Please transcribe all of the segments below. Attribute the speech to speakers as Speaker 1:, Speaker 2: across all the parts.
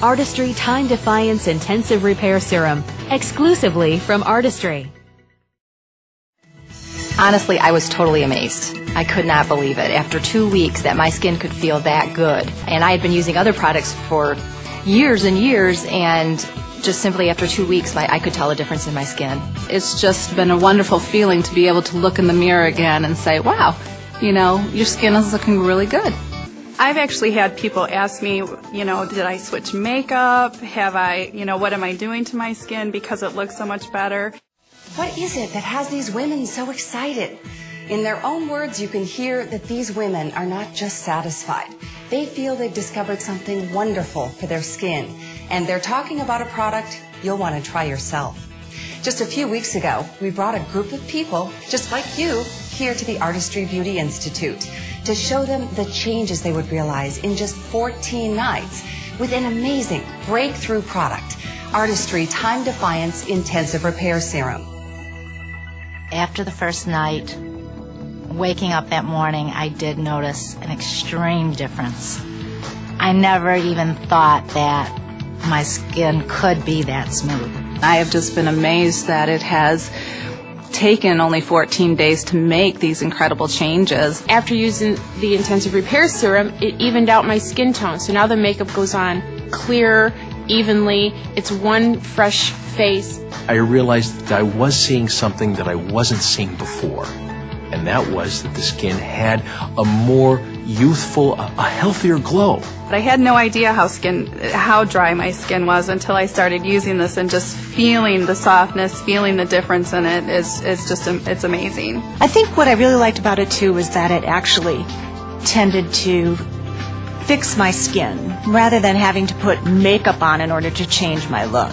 Speaker 1: Artistry Time Defiance Intensive Repair Serum, exclusively from Artistry.
Speaker 2: Honestly, I was totally amazed. I could not believe it. After 2 weeks that my skin could feel that good. And I had been using other products for years and years, and just simply after 2 weeks, I could tell a difference in my skin.
Speaker 3: It's just been a wonderful feeling to be able to look in the mirror again and say, wow, you know, your skin is looking really good.
Speaker 4: I've actually had people ask me, you know, did I switch makeup? Have I, you know, what am I doing to my skin because it looks so much better?
Speaker 5: What is it that has these women so excited? In their own words, you can hear that these women are not just satisfied. They feel they've discovered something wonderful for their skin, and they're talking about a product you'll want to try yourself. Just a few weeks ago, we brought a group of people, just like you, here to the Artistry Beauty Institute to show them the changes they would realize in just 14 nights with an amazing breakthrough product, Artistry Time Defiance Intensive Repair Serum.
Speaker 6: After the first night, waking up that morning, I did notice an extreme difference. I never even thought that my skin could be that smooth.
Speaker 3: I have just been amazed that it has taken only 14 days to make these incredible changes.
Speaker 7: After using the Intensive Repair Serum, it evened out my skin tone. So now the makeup goes on clear, evenly. It's one fresh face.
Speaker 8: I realized that I was seeing something that I wasn't seeing before. And that was that the skin had a more youthful, a healthier glow.
Speaker 4: But I had no idea how dry my skin was until I started using this, and just feeling the softness, feeling the difference in it it's amazing.
Speaker 9: I think what I really liked about it too was that it actually tended to fix my skin rather than having to put makeup on in order to change my look.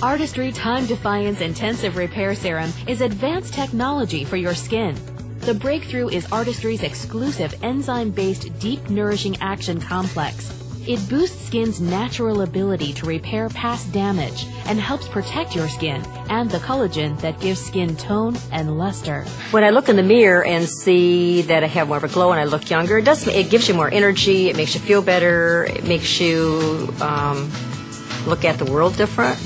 Speaker 1: Artistry Time Defiance Intensive Repair Serum is advanced technology for your skin. The breakthrough is Artistry's exclusive enzyme-based Deep Nourishing Action Complex. It boosts skin's natural ability to repair past damage and helps protect your skin and the collagen that gives skin tone and luster.
Speaker 2: When I look in the mirror and see that I have more of a glow and I look younger, it gives you more energy, it makes you feel better, it makes you look at the world different.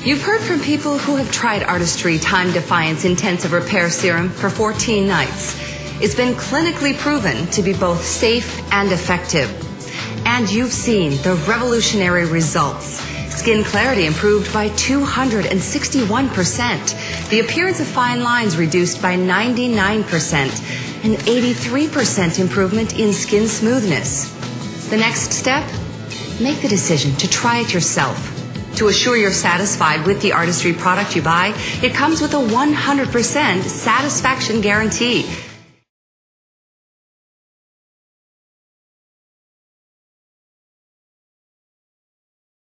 Speaker 5: You've heard from people who have tried Artistry Time Defiance Intensive Repair Serum for 14 nights. It's been clinically proven to be both safe and effective. And you've seen the revolutionary results. Skin clarity improved by 261%. The appearance of fine lines reduced by 99%. An 83% improvement in skin smoothness. The next step? Make the decision to try it yourself. To assure you're satisfied with the Artistry product you buy, it comes with a 100% satisfaction guarantee.